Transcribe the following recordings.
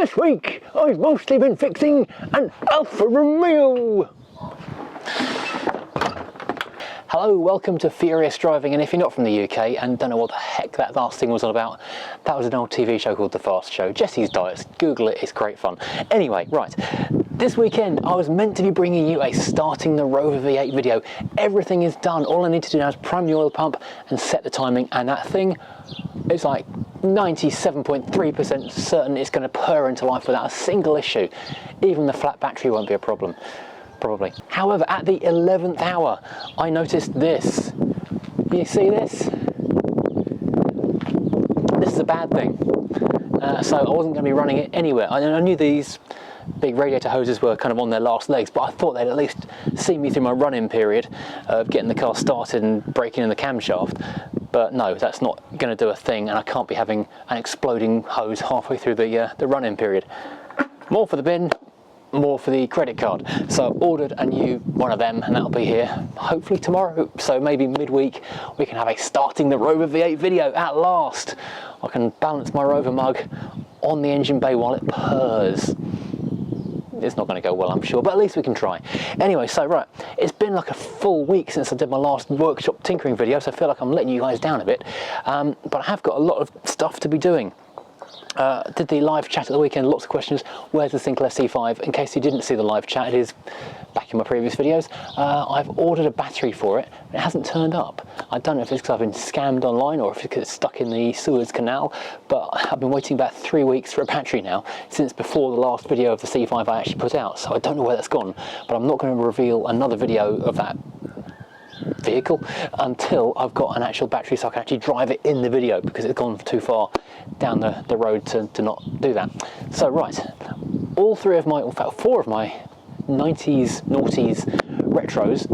This week I've mostly been fixing an Alfa Romeo. Hello, welcome to Furious Driving, and if you're not from the UK and don't know what the heck that last thing was all about, that was an old TV show called The Fast Show. Jesse's Diets, Google it, it's great fun. Anyway, right, this weekend I was meant to be bringing you a starting the Rover V8 video. Everything is done, all I need to do now is prime the oil pump and set the timing, and that thing, it's like 97.3% certain it's going to purr into life without a single issue. Even the flat battery won't be a problem. Probably. However, at the 11th hour, I noticed this. You see this? This is a bad thing. So I wasn't going to be running it anywhere. I knew these big radiator hoses were kind of on their last legs, but I thought they'd at least see me through my run-in period of getting the car started and breaking in the camshaft. But no, that's not going to do a thing, and I can't be having an exploding hose halfway through the run-in period. More for the bin, more for the credit card. So I've ordered a new one of them, and that'll be here hopefully tomorrow. So maybe midweek we can have a starting the Rover V8 video at last. I can balance my Rover mug on the engine bay while it purrs. It's not going to go well, I'm sure, but at least we can try. Anyway, so right, it's been like a full week since I did my last workshop tinkering video, so I feel like I'm letting you guys down a bit, but I have got a lot of stuff to be doing. Did the live chat at the weekend, lots of questions. Where's the Sinclair C5? In case you didn't see the live chat, it is back in my previous videos. I've ordered a battery for it, but it hasn't turned up. I don't know if it's because I've been scammed online or if it's because it's stuck in the Suez Canal, but I've been waiting about 3 weeks for a battery now, since before the last video of the C5 I actually put out, so I don't know where that's gone, but I'm not going to reveal another video of that vehicle until I've got an actual battery so I can actually drive it in the video, because it's gone too far down the road to not do that. So right, all three of my, in fact 4 of my 90s, noughties retros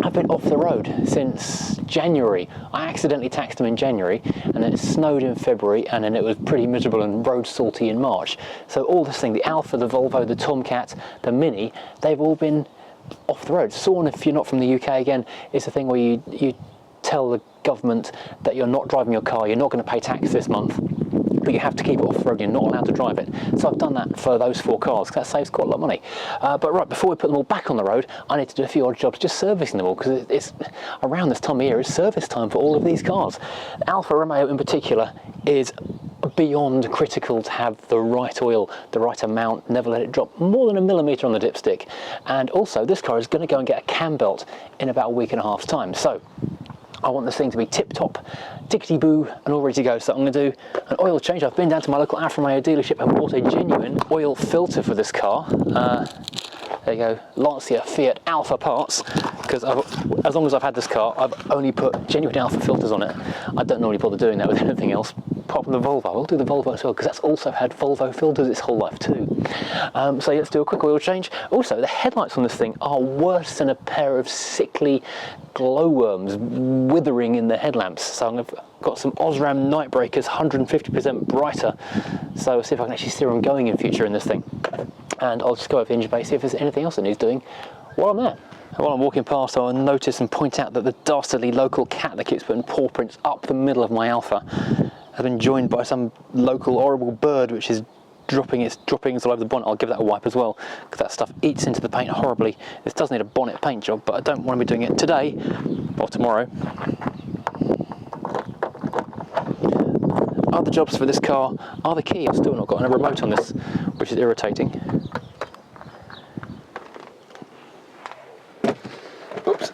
have been off the road since January. I accidentally taxed them in January, and then it snowed in February, and then it was pretty miserable and road salty in March. So all this thing, the Alfa, the Volvo, the Tomcat, the Mini, they've all been off the road. Sawn, if you're not from the UK, again, it's a thing where you tell the government that you're not driving your car, you're not going to pay tax this month, but you have to keep it off the road, you're not allowed to drive it. So I've done that for those 4 cars, because that saves quite a lot of money. But right, before we put them all back on the road, I need to do a few odd jobs just servicing them all, because it's around this time of year, it's service time for all of these cars. Alfa Romeo in particular is beyond critical to have the right oil, the right amount, never let it drop more than a millimetre on the dipstick. And also this car is going to go and get a cam belt in about a week and a half's time. So I want this thing to be tip-top, tickety-boo, and all ready to go. So I'm going to do an oil change. I've been down to my local Alfa Romeo dealership and bought a genuine oil filter for this car. There you go, Lancia Fiat Alpha parts, because as long as I've had this car, I've only put genuine Alpha filters on it. I don't normally bother doing that with anything else, apart from the Volvo. I'll do the Volvo as well, because that's also had Volvo filters its whole life too. So let's do a quick oil change. Also, the headlights on this thing are worse than a pair of sickly glowworms withering in the headlamps. So I've got some Osram night breakers, 150% brighter, so we'll see if I can actually steer them going in future in this thing. And I'll just go over the engine bay, see if there's anything else that needs doing while I'm there. And while I'm walking past, I'll notice and point out that the dastardly local cat that keeps putting paw prints up the middle of my Alfa has been joined by some local horrible bird which is dropping its droppings all over the bonnet. I'll give that a wipe as well, because that stuff eats into the paint horribly. This does need a bonnet paint job, but I don't want to be doing it today or tomorrow. Other jobs for this car are the key. I've still not got a remote on this, which is irritating. Oops.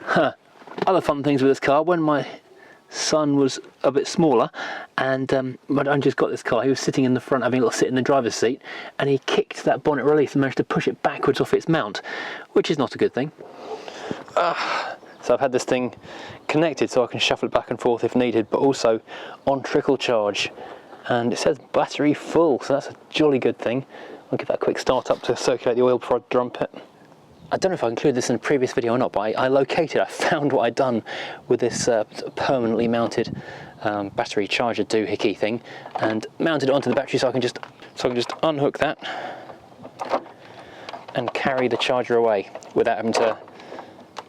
Huh. Other fun things with this car, when my son was a bit smaller and I just got this car, he was sitting in the front having a little sit in the driver's seat, and he kicked that bonnet release and managed to push it backwards off its mount, which is not a good thing. So I've had this thing connected so I can shuffle it back and forth if needed, but also on trickle charge, and it says battery full, so that's a jolly good thing. I'll give that a quick start up to circulate the oil before I dump it. I don't know if I included this in a previous video or not, but I found what I'd done with this permanently mounted battery charger doohickey thing, and mounted it onto the battery so I can just unhook that and carry the charger away without having to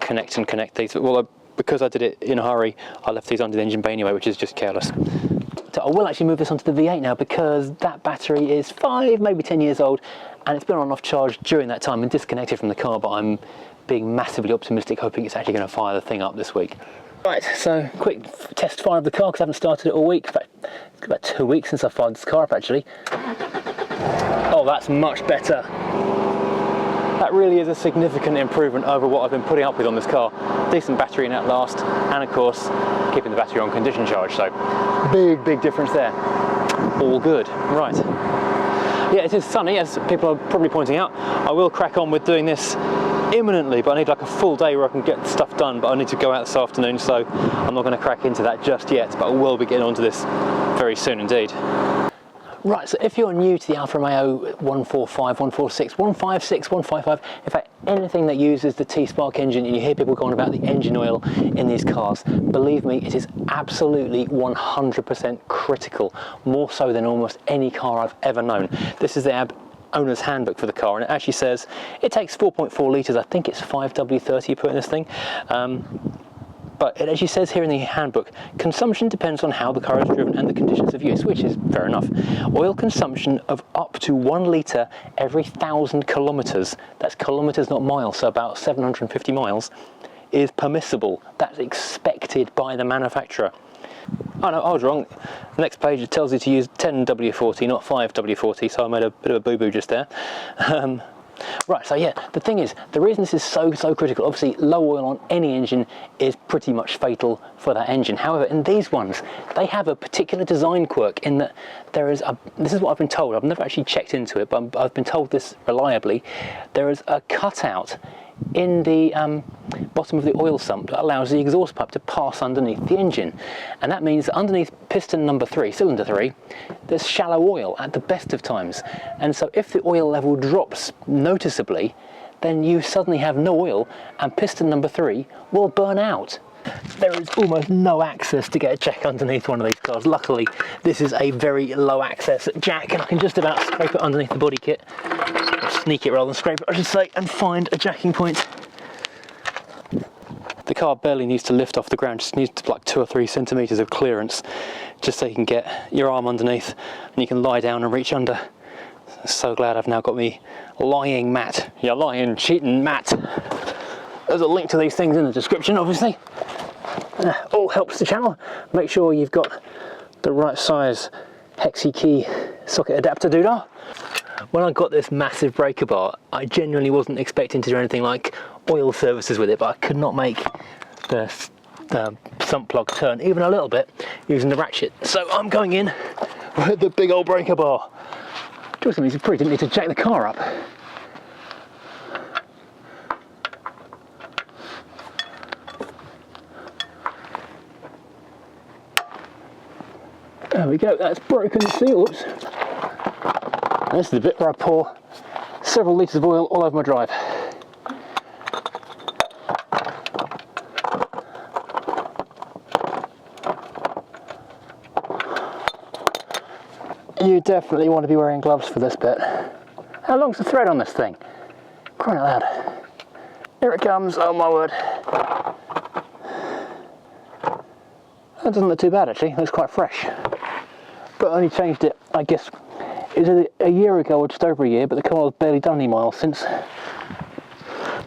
connect these. Well, because I did it in a hurry, I left these under the engine bay anyway, which is just careless. I will actually move this onto the V8 now, because that battery is 5, maybe 10 years old, and it's been on off charge during that time and disconnected from the car, but I'm being massively optimistic, hoping it's actually going to fire the thing up this week. Right, so quick test fire of the car, because I haven't started it all week. In fact, it's about 2 weeks since I fired this car up actually. Oh, that's much better. That really is a significant improvement over what I've been putting up with on this car. Decent battery in at last, and of course, keeping the battery on condition charge, so big difference there. All good, right. Yeah, it is sunny, as people are probably pointing out. I will crack on with doing this imminently, but I need like a full day where I can get stuff done, but I need to go out this afternoon, so I'm not going to crack into that just yet, but I will be getting onto this very soon indeed. Right, so if you're new to the Alfa Romeo 145, 146, 156, 155, in fact anything that uses the T-Spark engine, and you hear people going about the engine oil in these cars, believe me, it is absolutely 100% critical, more so than almost any car I've ever known. This is the owner's handbook for the car, and it actually says it takes 4.4 litres, I think it's 5W30 you put in this thing. But it actually says here in the handbook, consumption depends on how the car is driven and the conditions of use, which is fair enough. Oil consumption of up to 1 litre every 1,000 kilometres, that's kilometres not miles, so about 750 miles, is permissible. That's expected by the manufacturer. Oh no, I was wrong. The next page it tells you to use 10W40, not 5W40, so I made a bit of a boo-boo just there. Right, so yeah, the thing is, the reason this is so critical, obviously low oil on any engine is pretty much fatal for that engine. However, in these ones, they have a particular design quirk in that there is this is what I've been told, I've never actually checked into it, but I've been told this reliably, there is a cutout in the bottom of the oil sump that allows the exhaust pipe to pass underneath the engine, and that means that underneath piston number 3, cylinder 3, there's shallow oil at the best of times, and so if the oil level drops noticeably, then you suddenly have no oil and piston number 3 will burn out. There is almost no access to get a jack underneath one of these cars. Luckily this is a very low access jack, and I can just about scrape it underneath the body kit, or sneak it rather than scrape it I should say, and find a jacking point. The car barely needs to lift off the ground, just needs like 2 or 3 centimetres of clearance, just so you can get your arm underneath and you can lie down and reach under. So glad I've now got me lying mat. Yeah, lying cheating mat. There's a link to these things in the description, obviously. All helps the channel. Make sure you've got the right size hexi key socket adapter doodah. When I got this massive breaker bar, I genuinely wasn't expecting to do anything like oil services with it, but I could not make the sump plug turn even a little bit using the ratchet. So I'm going in with the big old breaker bar. Just means you probably didn't need to jack the car up. There we go, that's broken the seal. Oops. And this is the bit where I pour several litres of oil all over my drive. You definitely want to be wearing gloves for this bit. How long's the thread on this thing? Crying out loud. Here it comes, oh my word. That doesn't look too bad actually, it looks quite fresh. But I only changed it, I guess, it was a year ago or just over a year, but the car's barely done any miles since.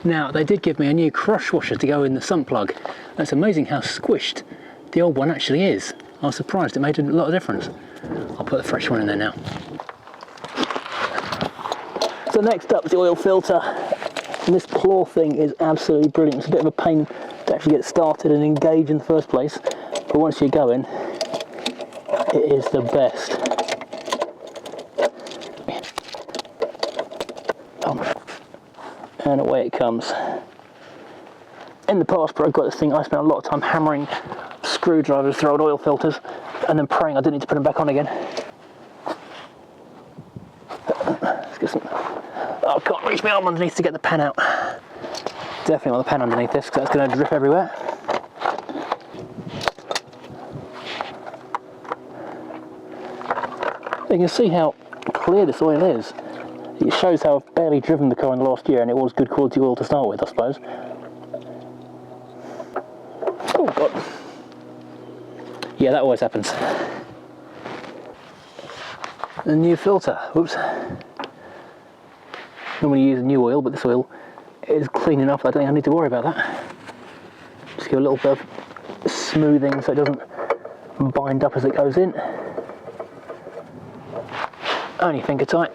Now, they did give me a new crush washer to go in the sump plug. It's amazing how squished the old one actually is. I was surprised, it made a lot of difference. I'll put a fresh one in there now. So next up is the oil filter. And this claw thing is absolutely brilliant. It's a bit of a pain to actually get started and engage in the first place, but once you go in, it is the best. And away it comes. In the past, where I got this thing, I spent a lot of time hammering screwdrivers through old oil filters and then praying I didn't need to put them back on again. Let's get some. Oh, I can't reach my arm underneath to get the pen out. Definitely want the pen underneath this because that's going to drip everywhere. You can see how clear this oil is. It shows how I've barely driven the car in the last year, and it was good quality oil to start with, I suppose. Oh god. Yeah, that always happens. the new filter. Whoops. Normally use a new oil, but this oil is clean enough. I don't think I need to worry about that. Just give a little bit of smoothing so it doesn't bind up as it goes in. Only finger tight.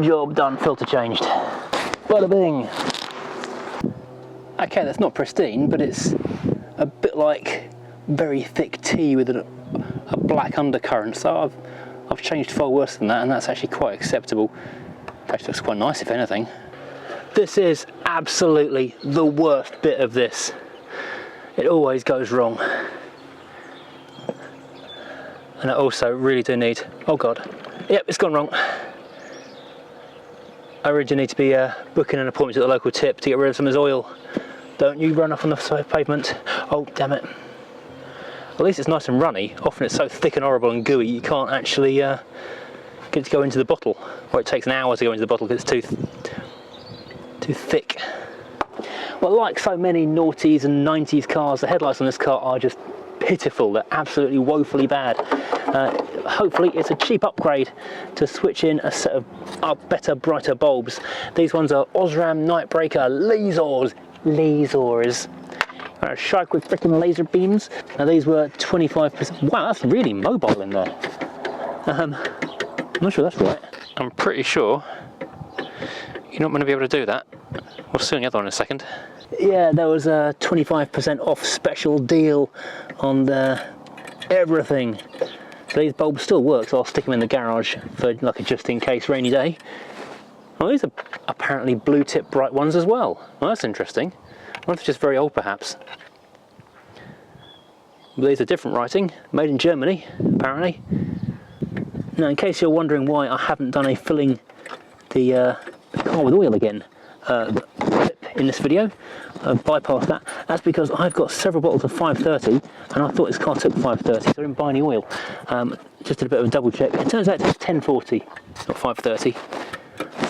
Job done, filter changed. Bada bing! Okay, that's not pristine, but it's a bit like very thick tea with a black undercurrent, so I've changed far worse than that, and that's actually quite acceptable. Actually looks quite nice if anything. This is absolutely the worst bit of this. It always goes wrong. And I also really do need, oh god, yep, it's gone wrong. I really do need to be booking an appointment at the local tip to get rid of some of this oil. Don't you run off on the pavement. Oh, damn it. At least it's nice and runny. Often it's so thick and horrible and gooey you can't actually get it to go into the bottle. Or it takes an hour to go into the bottle because it's too thick. Well, like so many noughties and 90s cars, the headlights on this car are just pitiful. They're absolutely woefully bad. Hopefully it's a cheap upgrade to switch in a set of better, brighter bulbs. These ones are Osram Nightbreaker lasers. Shark with freaking laser beams. Now these were 25%. Wow, that's really mobile in there. I'm not sure that's right. I'm pretty sure you're not going to be able to do that. We'll see on the other one in a second. Yeah, there was a 25% off special deal on everything. So these bulbs still work, so I'll stick them in the garage for like a just-in-case rainy day. Well, these are apparently blue-tip bright ones as well. Well, that's interesting. I wonder if it's just very old, perhaps. But these are different writing, made in Germany, apparently. Now, in case you're wondering why I haven't done a filling the car with oil again clip in this video, I've bypassed that. That's because I've got several bottles of 530, and I thought this car took 530, so I didn't buy any oil. Just did a bit of a double check. It turns out it takes 1040, not 530.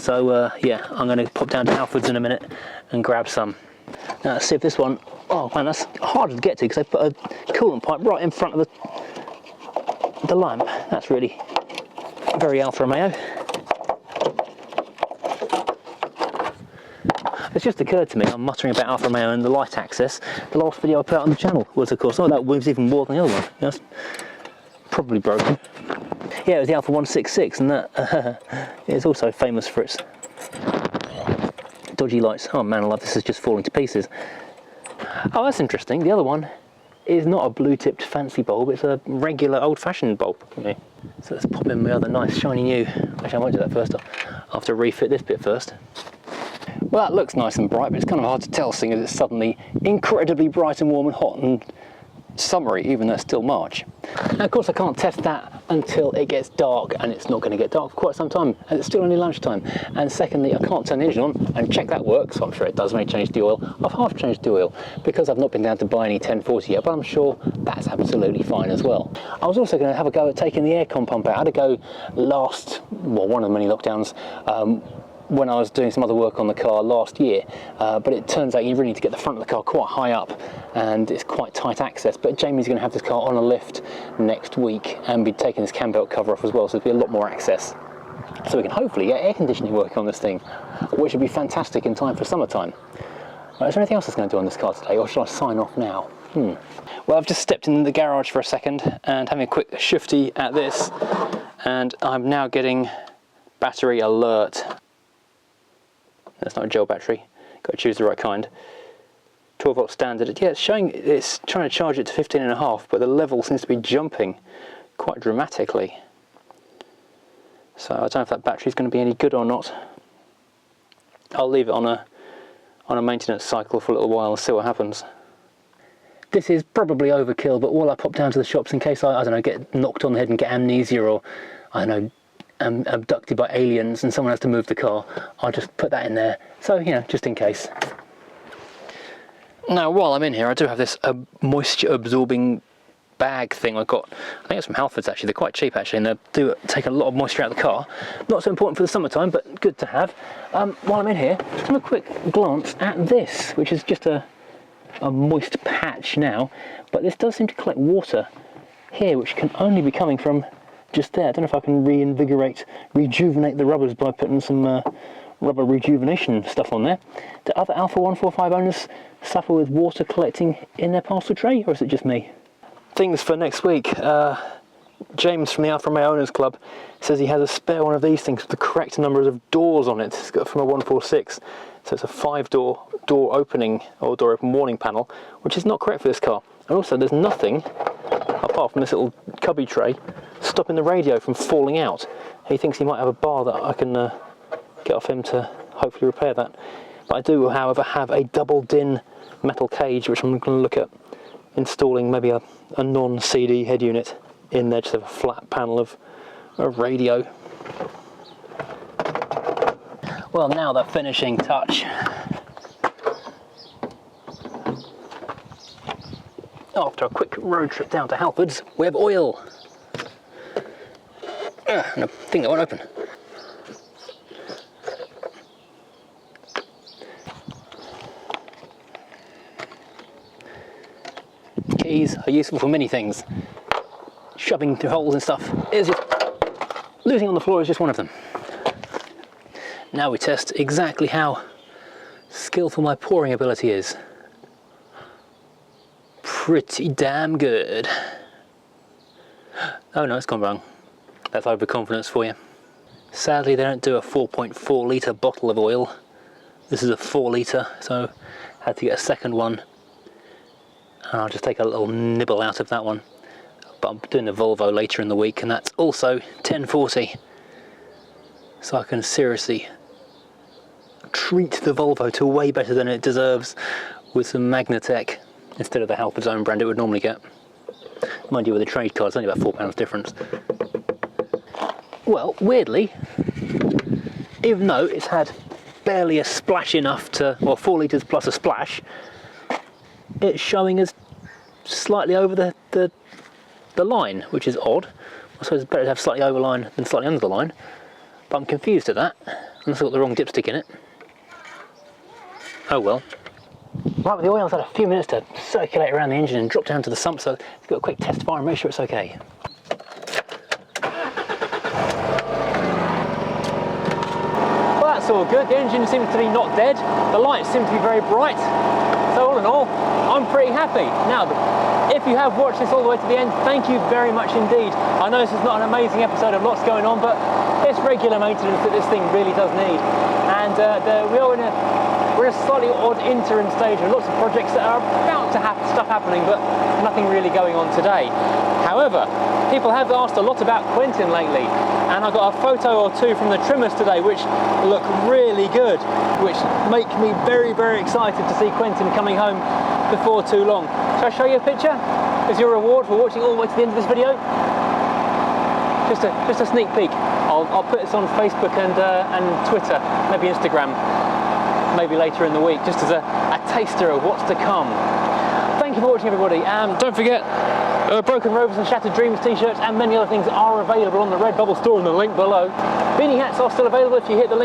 So yeah, I'm going to pop down to Alfred's in a minute and grab some. Now let's see if this one, oh man, that's harder to get to because they put a coolant pipe right in front of the lamp. That's really very Alfa Romeo. It's just occurred to me, I'm muttering about Alfa Romeo and the light access. The last video I put out on the channel was, of course, oh, that was even more than the other one. That's probably broken. Yeah, it was the Alfa 166, and that is also famous for its dodgy lights. Oh man, I love this, is just falling to pieces. Oh, that's interesting. The other one is not a blue-tipped fancy bulb, it's a regular old-fashioned bulb. So let's pop in my other nice shiny new. Actually, I might do that first. I'll have to refit this bit first. Well, that looks nice and bright, but it's kind of hard to tell, seeing as it's suddenly incredibly bright and warm and hot and summery, even though it's still March. Now, of course, I can't test that until it gets dark, and it's not going to get dark for quite some time, and it's still only lunchtime. And secondly, I can't turn the engine on and check that works, so I'm sure it does when I change the oil. I've half changed the oil because I've not been down to buy any 1040 yet, but I'm sure that's absolutely fine as well. I was also going to have a go at taking the aircon pump out. I had a go one of the many lockdowns, when I was doing some other work on the car last year, but it turns out you really need to get the front of the car quite high up, and it's quite tight access. But Jamie's going to have this car on a lift next week and be taking this cam belt cover off as well, so there'll be a lot more access. So we can hopefully get air conditioning working on this thing, which would be fantastic in time for summertime. Right, is there anything else that's going to do on this car today, or should I sign off now? Well, I've just stepped in the garage for a second and having a quick shifty at this, and I'm now getting battery alert. That's not a gel battery, got to choose the right kind. 12 volt standard, yeah, it's showing it's trying to charge it to 15.5, but the level seems to be jumping quite dramatically. So I don't know if that battery's going to be any good or not. I'll leave it on a maintenance cycle for a little while and see what happens. This is probably overkill, but while I pop down to the shops in case I don't know, get knocked on the head and get amnesia, or I don't know, abducted by aliens and someone has to move the car, I'll just put that in there, so you know, just in case. Now while I'm in here, I do have this moisture absorbing bag thing I got. I think it's from Halfords actually. They're quite cheap actually, and they do take a lot of moisture out of the car. Not so important for the summertime, but good to have. While I'm in here, just have a quick glance at this, which is just a moist patch now, but this does seem to collect water here, which can only be coming from just there. I don't know if I can rejuvenate the rubbers by putting some rubber rejuvenation stuff on there. Do other Alfa 145 owners suffer with water collecting in their parcel tray, or is it just me? Things for next week. James from the Alfa Romeo Owners Club says he has a spare one of these things with the correct numbers of doors on it. It's got from a 146, so it's a 5-door door opening or door open warning panel, which is not correct for this car. And also there's nothing apart from this little cubby tray stopping the radio from falling out. He thinks he might have a bar that I can get off him to hopefully repair that. But I do, however, have a double DIN metal cage, which I'm going to look at installing maybe a non-CD head unit in there, just have a flat panel of radio. Well, now the finishing touch. After a quick road trip down to Halfords, we have oil. And a thing that won't open. Keys are useful for many things. Shoving through holes and stuff is just, losing on the floor is just one of them. Now we test exactly how skillful my pouring ability is. Pretty damn good. Oh no, it's gone wrong. That's overconfidence for you. Sadly, they don't do a 4.4 litre bottle of oil. This is a 4 litre, so I had to get a second one. And I'll just take a little nibble out of that one. But I'm doing the Volvo later in the week, and that's also 1040. So I can seriously treat the Volvo to way better than it deserves with some Magnatech instead of the Halfords own brand it would normally get. Mind you, with a trade car, it's only about £4 difference. Well, weirdly, even though it's had barely a splash enough to, well, 4 litres plus a splash, it's showing us slightly over the line, which is odd. I suppose it's better to have slightly over line than slightly under the line, but I'm confused at that, unless I've got the wrong dipstick in it. Oh well. Right, with the oil's had a few minutes to circulate around the engine and drop down to the sump, so let's do a quick test fire and make sure it's okay. Well, that's all good. The engine seems to be not dead. The lights seem to be very bright. So all in all, I'm pretty happy. Now, if you have watched this all the way to the end, thank you very much indeed. I know this is not an amazing episode of lots going on, but it's regular maintenance that this thing really does need. And we're in a slightly odd interim stage with lots of projects that are about to have stuff happening, but nothing really going on today. However, people have asked a lot about Quentin lately, and I got a photo or two from the trimmers today which look really good, which make me very, very excited to see Quentin coming home before too long. Shall I show you a picture as your reward for watching all the way to the end of this video? Just a sneak peek. I'll put this on Facebook and Twitter, maybe Instagram, maybe later in the week, just as a taster of what's to come. Thank you for watching, everybody. Don't forget, Broken Rovers and Shattered Dreams t-shirts and many other things are available on the Redbubble store in the link below. Beanie hats are still available if you hit the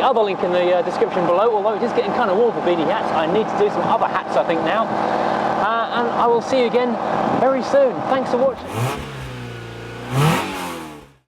other link in the description below, although it is getting kind of warm for beanie hats. I need to do some other hats, I think, now. And I will see you again very soon. Thanks for watching.